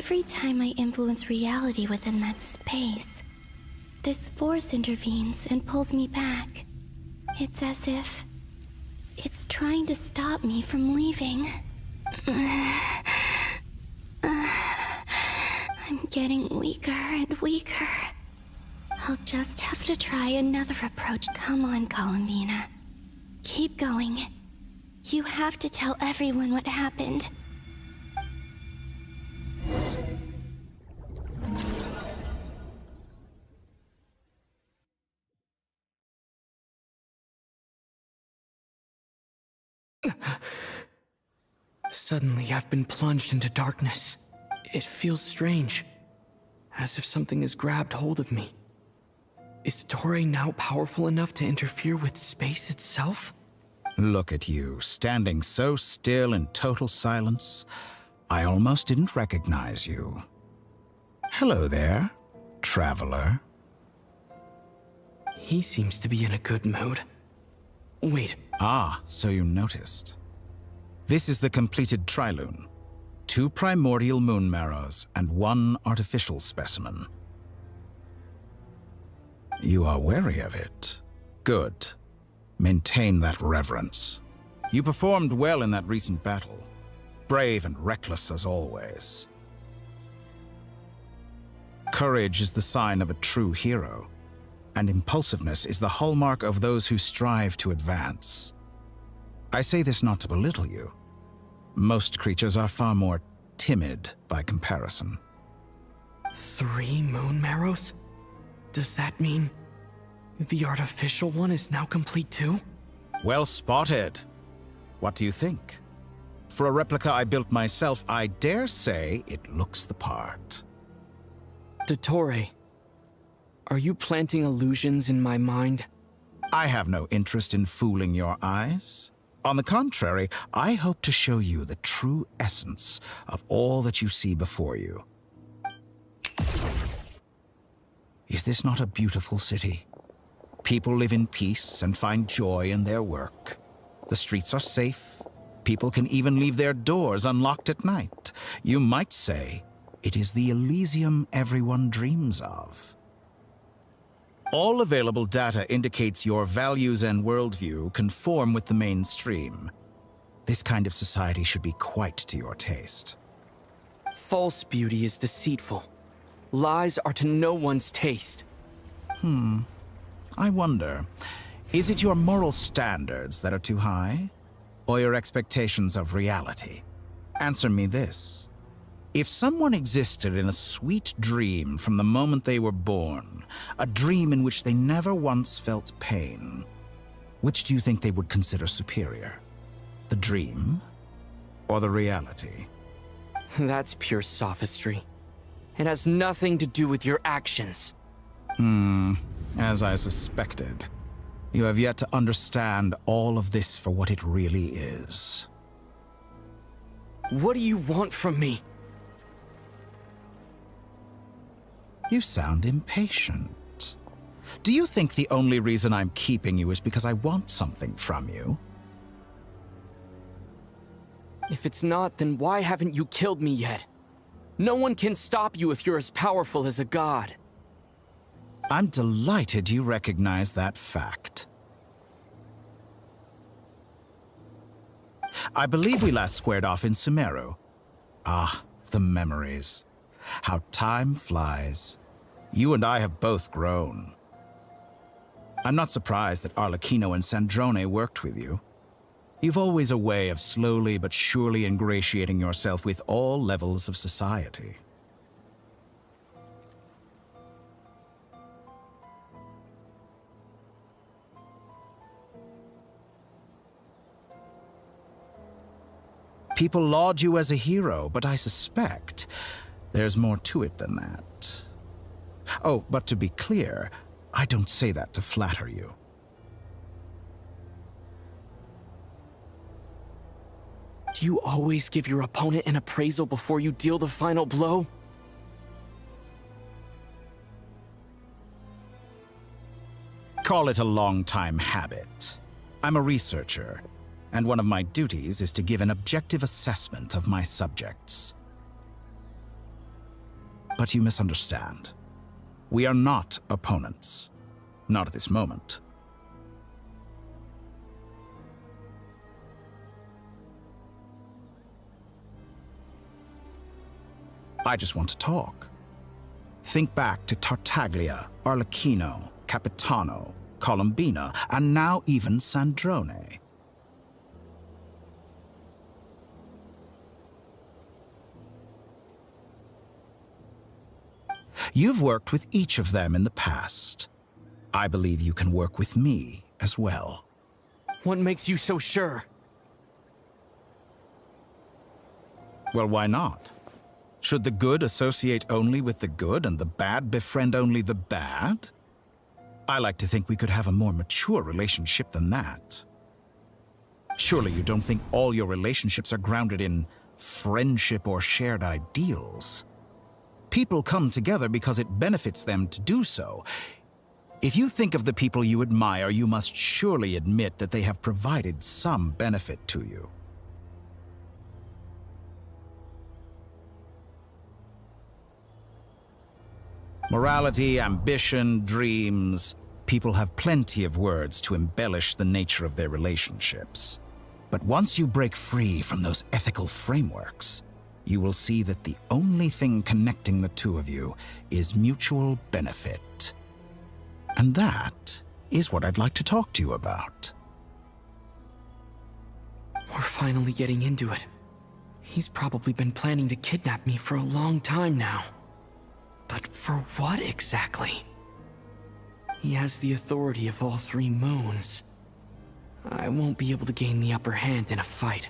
Every time I influence reality within that space, this force intervenes and pulls me back. It's as if it's trying to stop me from leaving. I'm getting weaker and weaker. I'll just have to try another approach. Come on, Columbina. Keep going. You have to tell everyone what happened. Suddenly, I've been plunged into darkness. It feels strange, as if something has grabbed hold of me. Is Toray now powerful enough to interfere with space itself? Look at you, standing so still in total silence. I almost didn't recognize you. Hello there, traveler. He seems to be in a good mood. Wait. Ah, so you noticed. This is the completed Trilune. 2 primordial moon marrows and 1 artificial specimen. You are wary of it. Good. Maintain that reverence. You performed well in that recent battle. Brave and reckless as always. Courage is the sign of a true hero, and impulsiveness is the hallmark of those who strive to advance. I say this not to belittle you. Most creatures are far more timid by comparison. 3 moon marrows? Does that mean the artificial one is now complete too? Well spotted. What do you think? For a replica I built myself, I dare say it looks the part. Toray, are you planting illusions in my mind? I have no interest in fooling your eyes. On the contrary, I hope to show you the true essence of all that you see before you. Is this not a beautiful city? People live in peace and find joy in their work. The streets are safe. People can even leave their doors unlocked at night. You might say it is the Elysium everyone dreams of. All available data indicates your values and worldview conform with the mainstream. This kind of society should be quite to your taste. False beauty is deceitful. Lies are to no one's taste. I wonder, is it your moral standards that are too high? Or your expectations of reality? Answer me this. If someone existed in a sweet dream from the moment they were born, a dream in which they never once felt pain, which do you think they would consider superior? The dream or the reality? That's pure sophistry. It has nothing to do with your actions. As I suspected. You have yet to understand all of this for what it really is. What do you want from me? You sound impatient. Do you think the only reason I'm keeping you is because I want something from you? If it's not, then why haven't you killed me yet? No one can stop you if you're as powerful as a god. I'm delighted you recognize that fact. I believe we last squared off in Sumeru. Ah, the memories. How time flies. You and I have both grown. I'm not surprised that Arlecchino and Sandrone worked with you. You've always a way of slowly but surely ingratiating yourself with all levels of society. People laud you as a hero, but I suspect there's more to it than that. Oh, but to be clear, I don't say that to flatter you. Do you always give your opponent an appraisal before you deal the final blow? Call it a long-time habit. I'm a researcher, and one of my duties is to give an objective assessment of my subjects. But you misunderstand. We are not opponents. Not at this moment. I just want to talk. Think back to Tartaglia, Arlecchino, Capitano, Columbina, and now even Sandrone. You've worked with each of them in the past. I believe you can work with me as well. What makes you so sure? Well, why not? Should the good associate only with the good and the bad befriend only the bad? I like to think we could have a more mature relationship than that. Surely you don't think all your relationships are grounded in friendship or shared ideals? People come together because it benefits them to do so. If you think of the people you admire, you must surely admit that they have provided some benefit to you. Morality, ambition, dreams. People have plenty of words to embellish the nature of their relationships. But once you break free from those ethical frameworks, you will see that the only thing connecting the two of you is mutual benefit. And that is what I'd like to talk to you about. We're finally getting into it. He's probably been planning to kidnap me for a long time now. But for what exactly? He has the authority of all three moons. I won't be able to gain the upper hand in a fight.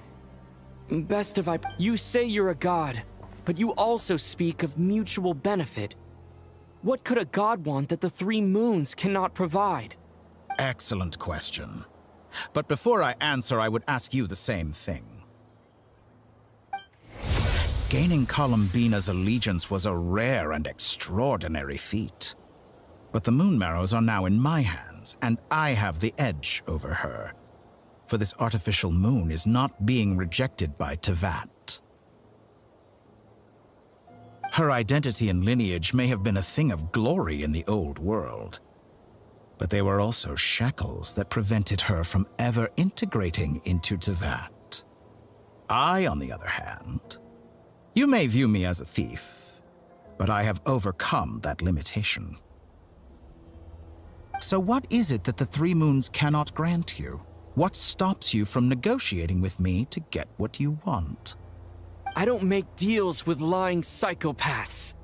Best if You say you're a god, but you also speak of mutual benefit. What could a god want that the three moons cannot provide? Excellent question. But before I answer, I would ask you the same thing. Gaining Columbina's allegiance was a rare and extraordinary feat. But the Moon Marrows are now in my hands, and I have the edge over her. For this artificial moon is not being rejected by Teyvat. Her identity and lineage may have been a thing of glory in the old world, but they were also shackles that prevented her from ever integrating into Teyvat. I, on the other hand, you may view me as a thief, but I have overcome that limitation. So what is it that the three moons cannot grant you? What stops you from negotiating with me to get what you want? I don't make deals with lying psychopaths.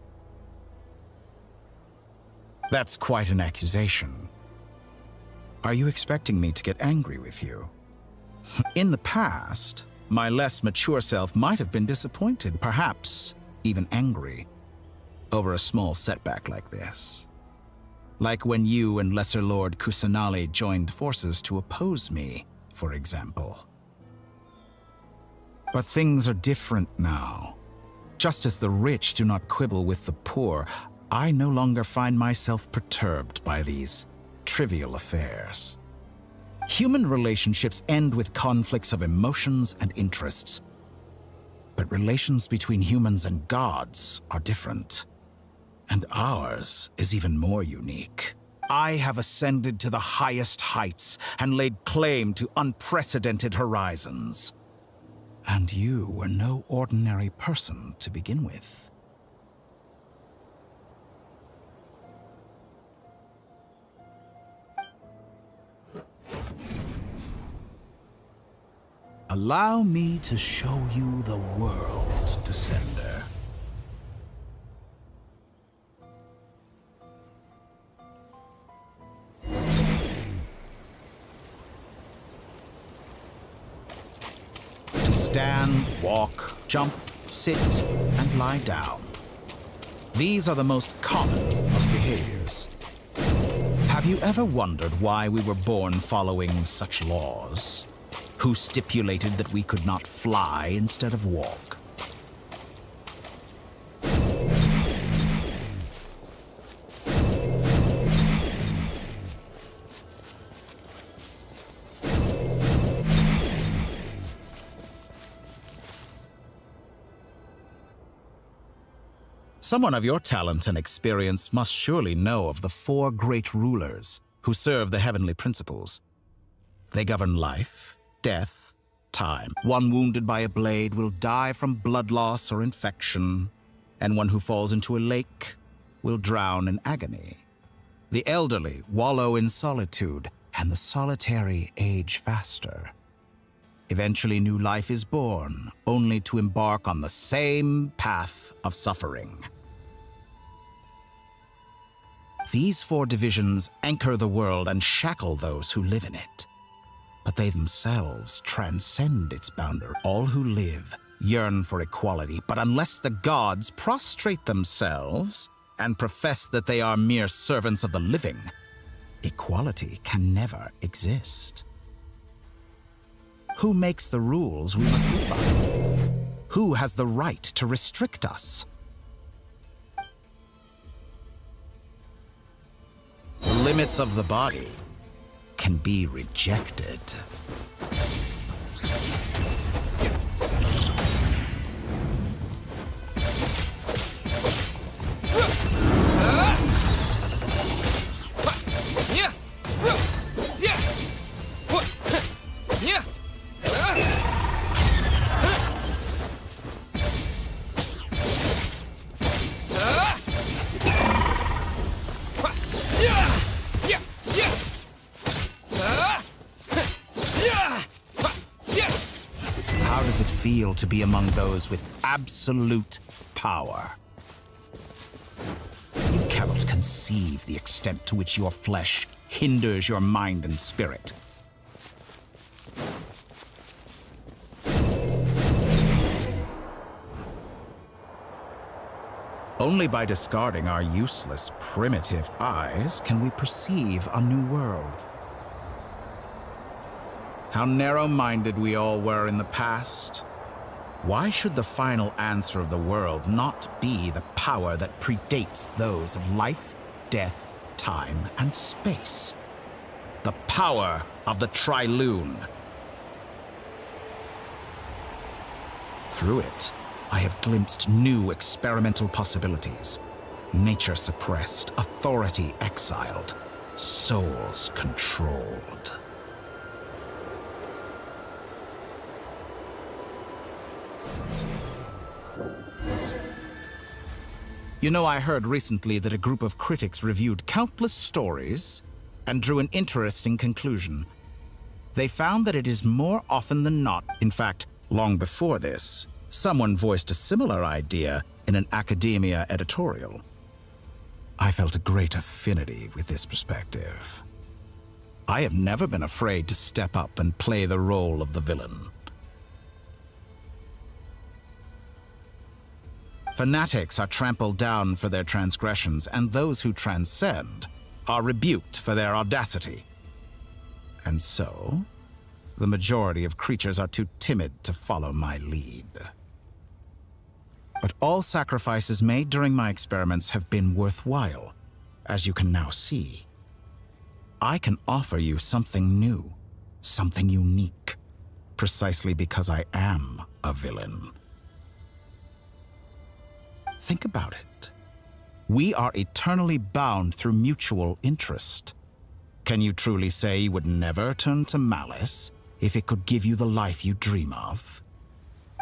That's quite an accusation. Are you expecting me to get angry with you? In the past, my less mature self might have been disappointed, perhaps even angry, over a small setback like this. Like when you and Lesser Lord Kusanali joined forces to oppose me, for example. But things are different now. Just as the rich do not quibble with the poor, I no longer find myself perturbed by these trivial affairs. Human relationships end with conflicts of emotions and interests. But relations between humans and gods are different. And ours is even more unique. I have ascended to the highest heights and laid claim to unprecedented horizons. And you were no ordinary person to begin with. Allow me to show you the world, Descender. To stand, walk, jump, sit, and lie down. These are the most common of behaviors. Have you ever wondered why we were born following such laws? Who stipulated that we could not fly instead of walk? Someone of your talent and experience must surely know of the 4 great rulers who serve the heavenly principles. They govern life, death, time. One wounded by a blade will die from blood loss or infection, and one who falls into a lake will drown in agony. The elderly wallow in solitude, and the solitary age faster. Eventually, new life is born, only to embark on the same path of suffering. These 4 divisions anchor the world and shackle those who live in it. But they themselves transcend its boundary. All who live yearn for equality, but unless the gods prostrate themselves and profess that they are mere servants of the living, equality can never exist. Who makes the rules we must live by? Who has the right to restrict us? The limits of the body can be rejected. How does it feel to be among those with absolute power? You cannot conceive the extent to which your flesh hinders your mind and spirit. Only by discarding our useless, primitive eyes can we perceive a new world. How narrow-minded we all were in the past. Why should the final answer of the world not be the power that predates those of life, death, time, and space? The power of the Trilune. Through it, I have glimpsed new experimental possibilities. Nature suppressed, authority exiled, souls controlled. You know, I heard recently that a group of critics reviewed countless stories and drew an interesting conclusion. They found that it is more often than not, in fact, long before this, someone voiced a similar idea in an academia editorial. I felt a great affinity with this perspective. I have never been afraid to step up and play the role of the villain. Fanatics are trampled down for their transgressions, and those who transcend are rebuked for their audacity. And so, the majority of creatures are too timid to follow my lead. But all sacrifices made during my experiments have been worthwhile, as you can now see. I can offer you something new, something unique, precisely because I am a villain. Think about it. We are eternally bound through mutual interest. Can you truly say you would never turn to malice if it could give you the life you dream of?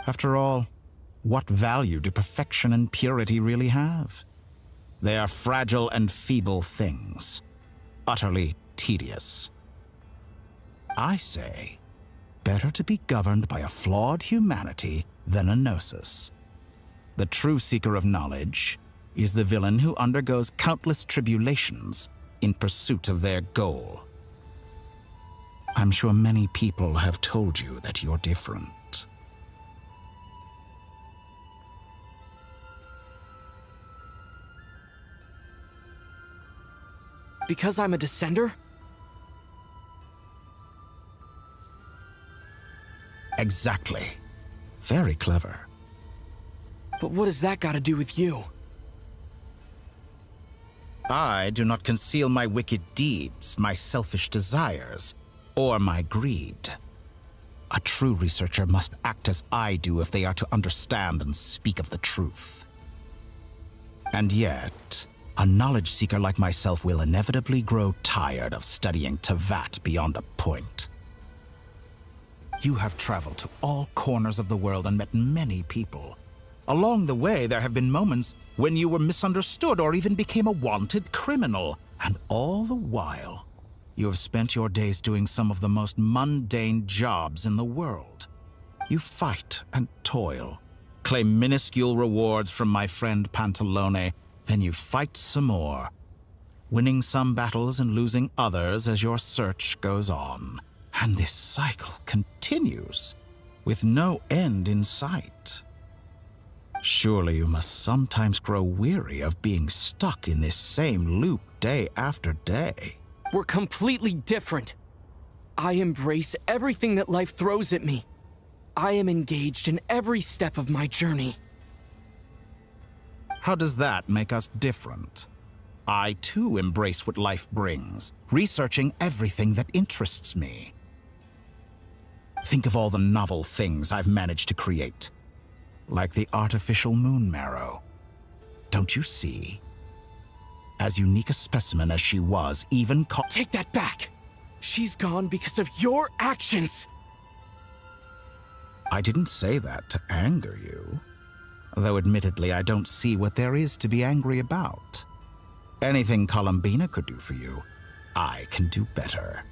After all, what value do perfection and purity really have? They are fragile and feeble things, utterly tedious. I say, better to be governed by a flawed humanity than a gnosis. The true seeker of knowledge is the villain who undergoes countless tribulations in pursuit of their goal. I'm sure many people have told you that you're different. Because I'm a descender? Exactly. Very clever. But what has that got to do with you? I do not conceal my wicked deeds, my selfish desires, or my greed. A true researcher must act as I do if they are to understand and speak of the truth. And yet, a knowledge seeker like myself will inevitably grow tired of studying Tevat beyond a point. You have traveled to all corners of the world and met many people. Along the way, there have been moments when you were misunderstood or even became a wanted criminal. And all the while, you have spent your days doing some of the most mundane jobs in the world. You fight and toil, claim minuscule rewards from my friend Pantalone, then you fight some more, winning some battles and losing others as your search goes on. And this cycle continues, with no end in sight. Surely you must sometimes grow weary of being stuck in this same loop day after day. We're completely different. I embrace everything that life throws at me. I am engaged in every step of my journey. How does that make us different? I too embrace what life brings, researching everything that interests me. Think of all the novel things I've managed to create, like the artificial moon marrow. Don't you see? As unique a specimen as she was, even Take that back! She's gone because of your actions! I didn't say that to anger you. Though admittedly, I don't see what there is to be angry about. Anything Columbina could do for you, I can do better.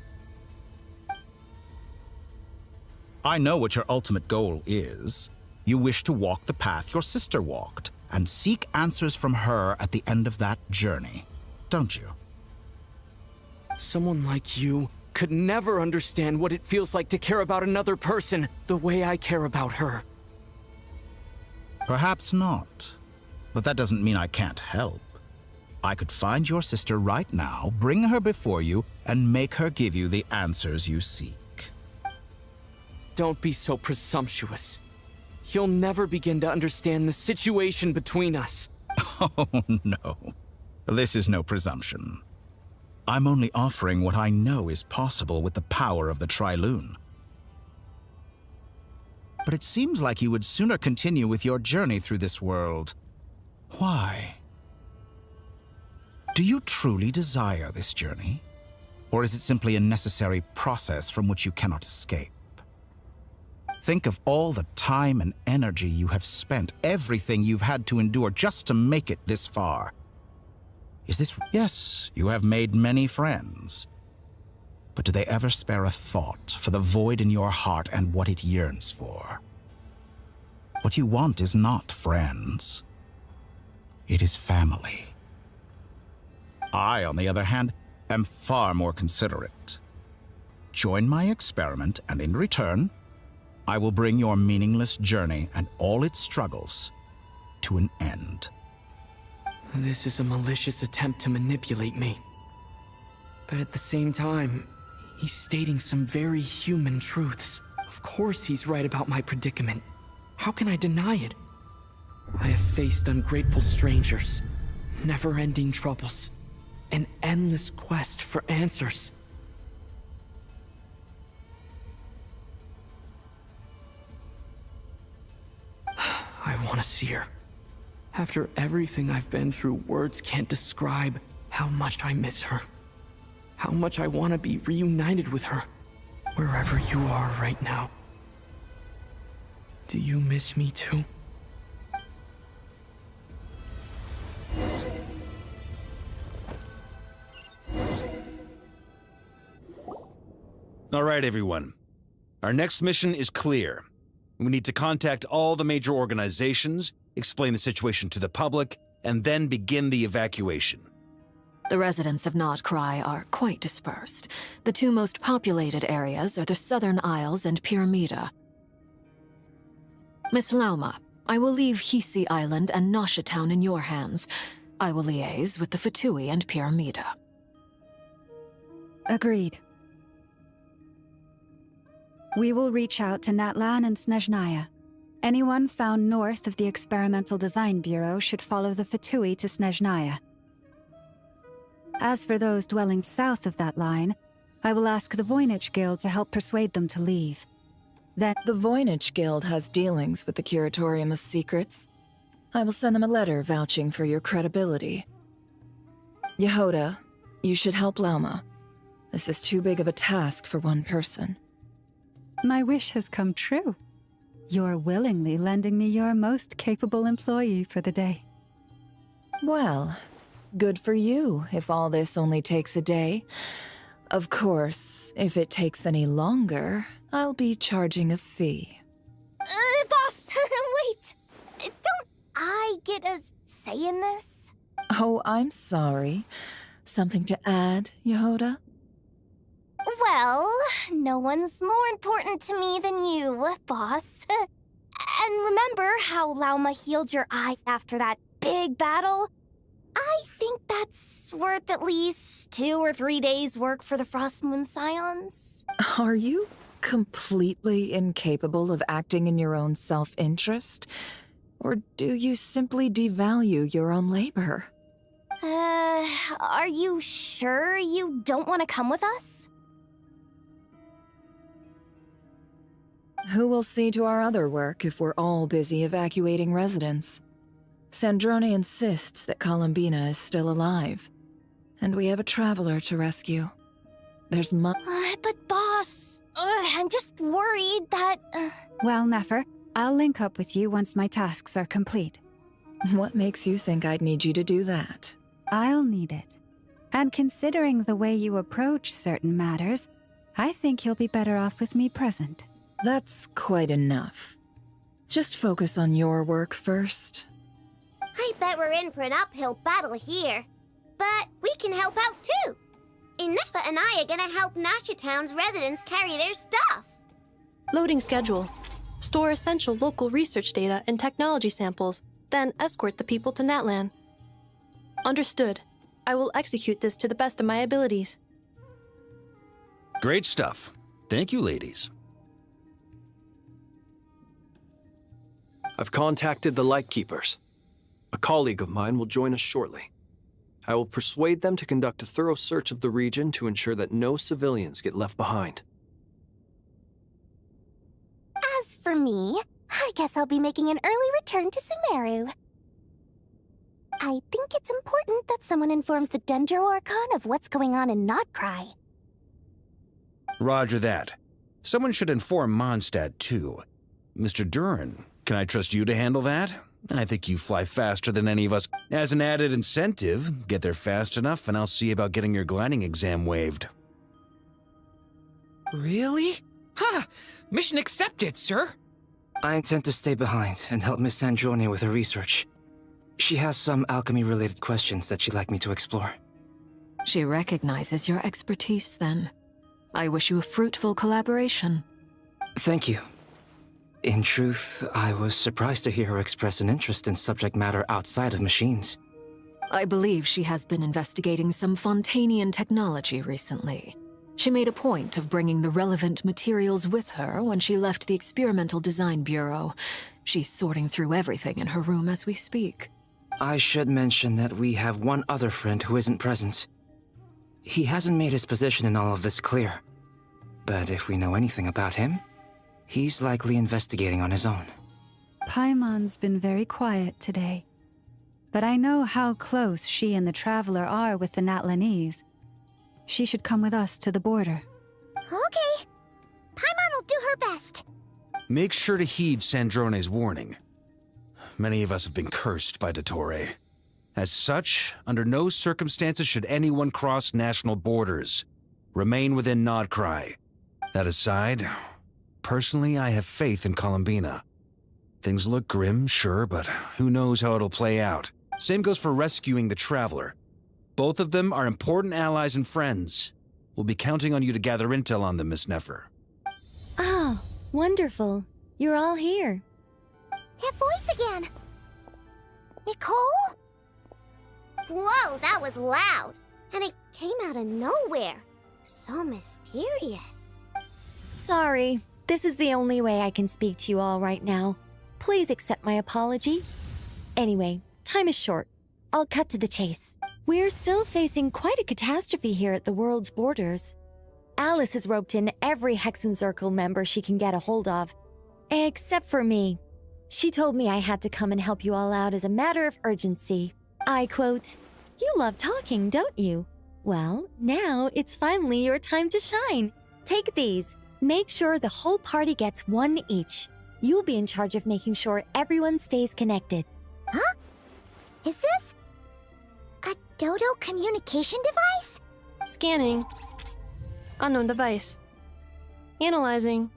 I know what your ultimate goal is. You wish to walk the path your sister walked, and seek answers from her at the end of that journey, don't you? Someone like you could never understand what it feels like to care about another person the way I care about her. Perhaps not, but that doesn't mean I can't help. I could find your sister right now, bring her before you, and make her give you the answers you seek. Don't be so presumptuous. You'll never begin to understand the situation between us. Oh, no. This is no presumption. I'm only offering what I know is possible with the power of the Trilune. But it seems like you would sooner continue with your journey through this world. Why? Do you truly desire this journey? Or is it simply a necessary process from which you cannot escape? Think of all the time and energy you have spent, everything you've had to endure just to make it this far. Is this... Yes, you have made many friends. But do they ever spare a thought for the void in your heart and what it yearns for? What you want is not friends. It is family. I, on the other hand, am far more considerate. Join my experiment, and in return, I will bring your meaningless journey and all its struggles to an end. This is a malicious attempt to manipulate me. But at the same time, he's stating some very human truths. Of course he's right about my predicament. How can I deny it? I have faced ungrateful strangers, never-ending troubles, an endless quest for answers. I want to see her. After everything I've been through, words can't describe how much I miss her. How much I want to be reunited with her, wherever you are right now. Do you miss me too? All right, everyone. Our next mission is clear. We need to contact all the major organizations, explain the situation to the public, and then begin the evacuation. The residents of Nod-Krai are quite dispersed. The two most populated areas are the Southern Isles and Pyramida. Miss Lauma, I will leave Hisi Island and Nasha Town in your hands. I will liaise with the Fatui and Pyramida. Agreed. We will reach out to Natlan and Snezhnaya. Anyone found north of the Experimental Design Bureau should follow the Fatui to Snezhnaya. As for those dwelling south of that line, I will ask the Voynich Guild to help persuade them to leave. Then The Voynich Guild has dealings with the Curatorium of Secrets. I will send them a letter vouching for your credibility. Yehoda, you should help Lauma. This is too big of a task for one person. My wish has come true. You're willingly lending me your most capable employee for the day. Well, good for you if all this only takes a day. Of course, if it takes any longer, I'll be charging a fee. Boss, wait! Don't I get a say in this? Oh, I'm sorry. Something to add, Yehoda? Well, no one's more important to me than you, boss. And remember how Lauma healed your eyes after that big battle? I think that's worth at least 2 or 3 days' work for the Frostmoon Scions. Are you completely incapable of acting in your own self-interest? Or do you simply devalue your own labor? Are you sure you don't want to come with us? Who will see to our other work if we're all busy evacuating residents? Sandrone insists that Columbina is still alive, and we have a traveler to rescue. There's But boss, I'm just worried that... Well, Nefer, I'll link up with you once my tasks are complete. What makes you think I'd need you to do that? I'll need it. And considering the way you approach certain matters, I think you'll be better off with me present. That's quite enough. Just focus on your work first. I bet we're in for an uphill battle here. But we can help out too. Inefa and I are gonna help Nasha Town's residents carry their stuff. Loading schedule. Store essential local research data and technology samples, then escort the people to Natlan. Understood. I will execute this to the best of my abilities. Great stuff. Thank you, ladies. I've contacted the Lightkeepers. A colleague of mine will join us shortly. I will persuade them to conduct a thorough search of the region to ensure that no civilians get left behind. As for me, I guess I'll be making an early return to Sumeru. I think it's important that someone informs the Dendro Archon of what's going on in Nod-Krai. Roger that. Someone should inform Mondstadt, too. Mr. Duran, can I trust you to handle that? I think you fly faster than any of us. As an added incentive, get there fast enough and I'll see about getting your gliding exam waived. Really? Ha! Mission accepted, sir! I intend to stay behind and help Miss Sandrone with her research. She has some alchemy-related questions that she'd like me to explore. She recognizes your expertise, then. I wish you a fruitful collaboration. Thank you. In truth, I was surprised to hear her express an interest in subject matter outside of machines. I believe she has been investigating some Fontanian technology recently. She made a point of bringing the relevant materials with her when she left the Experimental Design Bureau. She's sorting through everything in her room as we speak. I should mention that we have one other friend who isn't present. He hasn't made his position in all of this clear. But if we know anything about him, he's likely investigating on his own. Paimon's been very quiet today. But I know how close she and the Traveler are with the Natlanese. She should come with us to the border. Okay. Paimon will do her best. Make sure to heed Sandrone's warning. Many of us have been cursed by Dottore. As such, under no circumstances should anyone cross national borders. Remain within Nod-Krai. That aside, personally, I have faith in Columbina. Things look grim, sure, but who knows how it'll play out. Same goes for rescuing the Traveler. Both of them are important allies and friends. We'll be counting on you to gather intel on them, Miss Nefer. Oh, wonderful. You're all here. That voice again. Nicole? Whoa, that was loud. And it came out of nowhere. So mysterious. Sorry, this is the only way I can speak to you all right now. Please accept my apology. Anyway, time is short. I'll cut to the chase. We're still facing quite a catastrophe here at the world's borders. Alice has roped in every Hexen Circle member she can get a hold of. Except for me. She told me I had to come and help you all out as a matter of urgency. I quote, "You love talking, don't you? Well, now it's finally your time to shine. Take these. Make sure the whole party gets one each. You'll be in charge of making sure everyone stays connected." Huh? Is this a Dodo communication device? Scanning. Unknown device. Analyzing.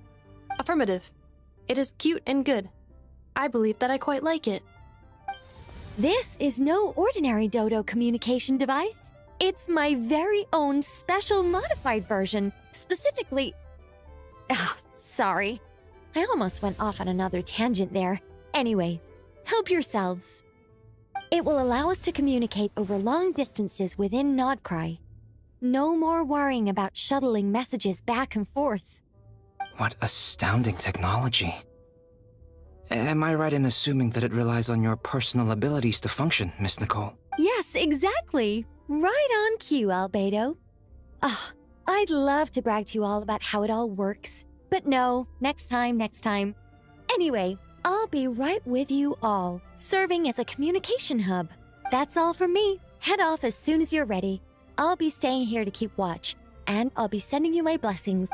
Affirmative. It is cute and good. I believe that I quite like it. This is no ordinary Dodo communication device. It's my very own special modified version, specifically... Ah, sorry. I almost went off on another tangent there. Anyway, help yourselves. It will allow us to communicate over long distances within Nod-Krai. No more worrying about shuttling messages back and forth. What astounding technology. Am I right in assuming that it relies on your personal abilities to function, Miss Nicole? Yes, exactly. Right on cue, Albedo. Ah, I'd love to brag to you all about how it all works. But no, next time. Anyway, I'll be right with you all, serving as a communication hub. That's all from me. Head off as soon as you're ready. I'll be staying here to keep watch, and I'll be sending you my blessings